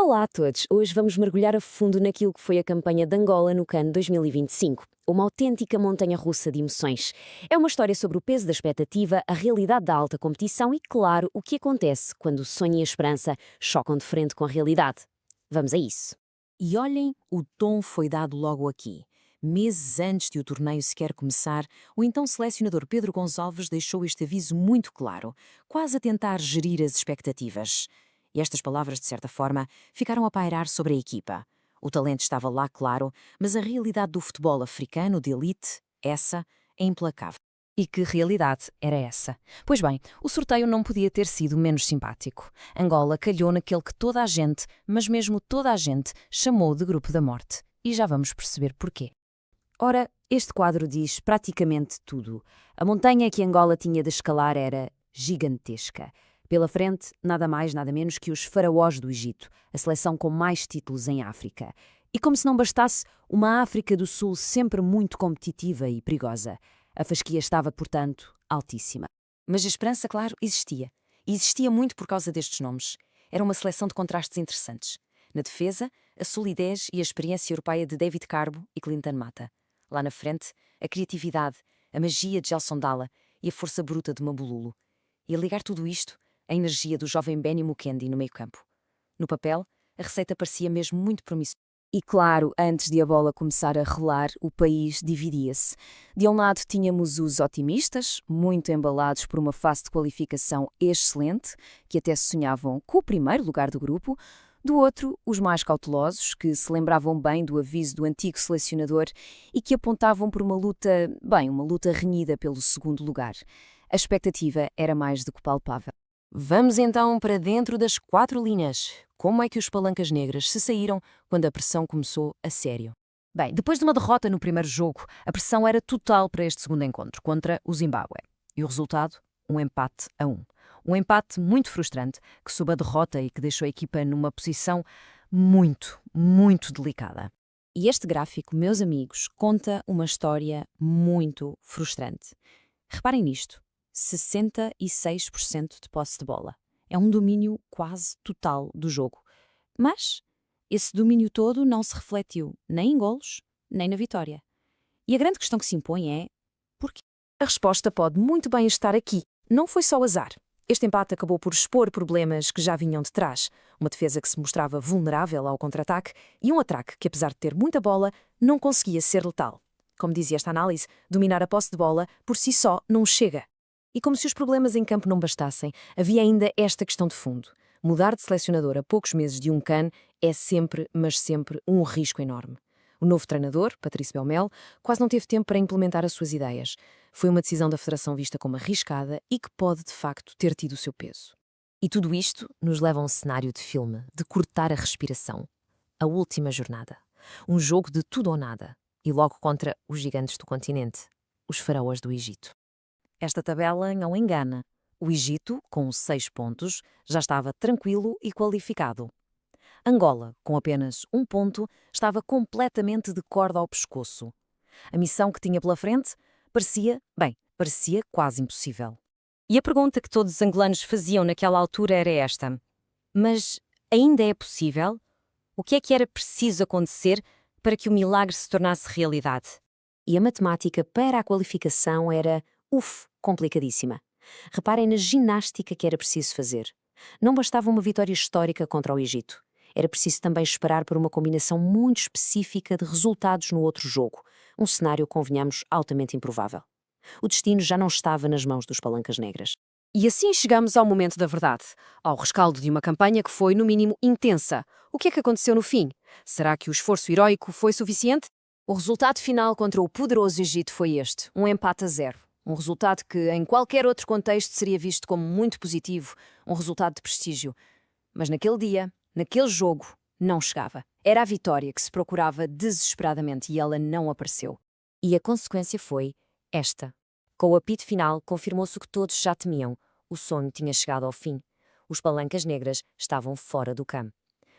Olá a todos! Hoje vamos mergulhar a fundo naquilo que foi a campanha de Angola no CAN 2025. Uma autêntica montanha-russa de emoções. É uma história sobre o peso da expectativa, a realidade da alta competição e, claro, o que acontece quando o sonho e a esperança chocam de frente com a realidade. Vamos a isso. E olhem, o tom foi dado logo aqui. Meses antes de o torneio sequer começar, o então selecionador Pedro Gonçalves deixou este aviso muito claro, quase a tentar gerir as expectativas. E estas palavras, de certa forma, ficaram a pairar sobre a equipa. O talento estava lá, claro, mas a realidade do futebol africano de elite, essa, é implacável. E que realidade era essa? Pois bem, o sorteio não podia ter sido menos simpático. Angola calhou naquele que toda a gente, mas mesmo toda a gente, chamou de Grupo da Morte. E já vamos perceber porquê. Ora, este quadro diz praticamente tudo. A montanha que Angola tinha de escalar era gigantesca. Pela frente, nada mais, nada menos que os faraós do Egito, a seleção com mais títulos em África. E como se não bastasse, uma África do Sul sempre muito competitiva e perigosa. A fasquia estava, portanto, altíssima. Mas a esperança, claro, existia. E existia muito por causa destes nomes. Era uma seleção de contrastes interessantes. Na defesa, a solidez e a experiência europeia de David Carbo e Clinton Mata. Lá na frente, a criatividade, a magia de Gelson Dalla e a força bruta de Mabululu. E a ligar tudo isto, a energia do jovem Benny Mukendi no meio-campo. No papel, a receita parecia mesmo muito promissora. E claro, antes de a bola começar a rolar, o país dividia-se. De um lado tínhamos os otimistas, muito embalados por uma fase de qualificação excelente, que até se sonhavam com o primeiro lugar do grupo. Do outro, os mais cautelosos, que se lembravam bem do aviso do antigo selecionador e que apontavam por uma luta renhida pelo segundo lugar. A expectativa era mais do que palpável. Vamos então para dentro das 4 linhas. Como é que os palancas negras se saíram quando a pressão começou a sério? Bem, depois de uma derrota no primeiro jogo, a pressão era total para este segundo encontro, contra o Zimbábue. E o resultado? Um empate a 1. Um empate muito frustrante, que soube a derrota e que deixou a equipa numa posição muito, muito delicada. E este gráfico, meus amigos, conta uma história muito frustrante. Reparem nisto. 66% de posse de bola. É um domínio quase total do jogo. Mas esse domínio todo não se refletiu nem em golos, nem na vitória. E a grande questão que se impõe é: porquê? A resposta pode muito bem estar aqui. Não foi só azar. Este empate acabou por expor problemas que já vinham de trás. Uma defesa que se mostrava vulnerável ao contra-ataque e um ataque que, apesar de ter muita bola, não conseguia ser letal. Como dizia esta análise, dominar a posse de bola por si só não chega. E como se os problemas em campo não bastassem, havia ainda esta questão de fundo. Mudar de selecionador a poucos meses de um CAN é sempre, mas sempre, um risco enorme. O novo treinador, Patrício Belmel, quase não teve tempo para implementar as suas ideias. Foi uma decisão da Federação vista como arriscada e que pode, de facto, ter tido o seu peso. E tudo isto nos leva a um cenário de filme, de cortar a respiração. A última jornada. Um jogo de tudo ou nada. E logo contra os gigantes do continente, os faraós do Egito. Esta tabela não engana. O Egito, com 6 pontos, já estava tranquilo e qualificado. Angola, com apenas 1 ponto, estava completamente de corda ao pescoço. A missão que tinha pela frente parecia quase impossível. E a pergunta que todos os angolanos faziam naquela altura era esta: mas ainda é possível? O que é que era preciso acontecer para que o milagre se tornasse realidade? E a matemática para a qualificação era, complicadíssima. Reparem na ginástica que era preciso fazer. Não bastava uma vitória histórica contra o Egito. Era preciso também esperar por uma combinação muito específica de resultados no outro jogo. Um cenário, convenhamos, altamente improvável. O destino já não estava nas mãos dos palancas negras. E assim chegamos ao momento da verdade, ao rescaldo de uma campanha que foi, no mínimo, intensa. O que é que aconteceu no fim? Será que o esforço heroico foi suficiente? O resultado final contra o poderoso Egito foi este, um empate a 0. Um resultado que, em qualquer outro contexto, seria visto como muito positivo, um resultado de prestígio. Mas naquele dia, naquele jogo, não chegava. Era a vitória que se procurava desesperadamente e ela não apareceu. E a consequência foi esta. Com o apito final, confirmou-se o que todos já temiam. O sonho tinha chegado ao fim. Os palancas negras estavam fora do campo.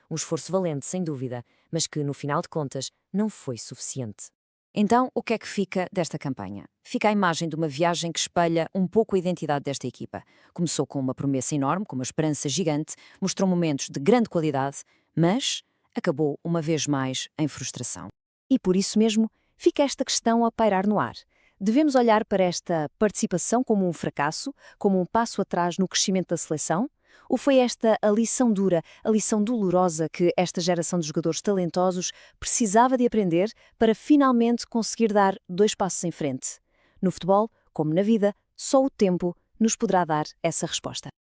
Um esforço valente, sem dúvida, mas que, no final de contas, não foi suficiente. Então, o que é que fica desta campanha? Fica a imagem de uma viagem que espelha um pouco a identidade desta equipa. Começou com uma promessa enorme, com uma esperança gigante, mostrou momentos de grande qualidade, mas acabou uma vez mais em frustração. E por isso mesmo, fica esta questão a pairar no ar. Devemos olhar para esta participação como um fracasso, como um passo atrás no crescimento da seleção? Ou foi esta a lição dura, a lição dolorosa que esta geração de jogadores talentosos precisava de aprender para finalmente conseguir dar 2 passos em frente? No futebol, como na vida, só o tempo nos poderá dar essa resposta.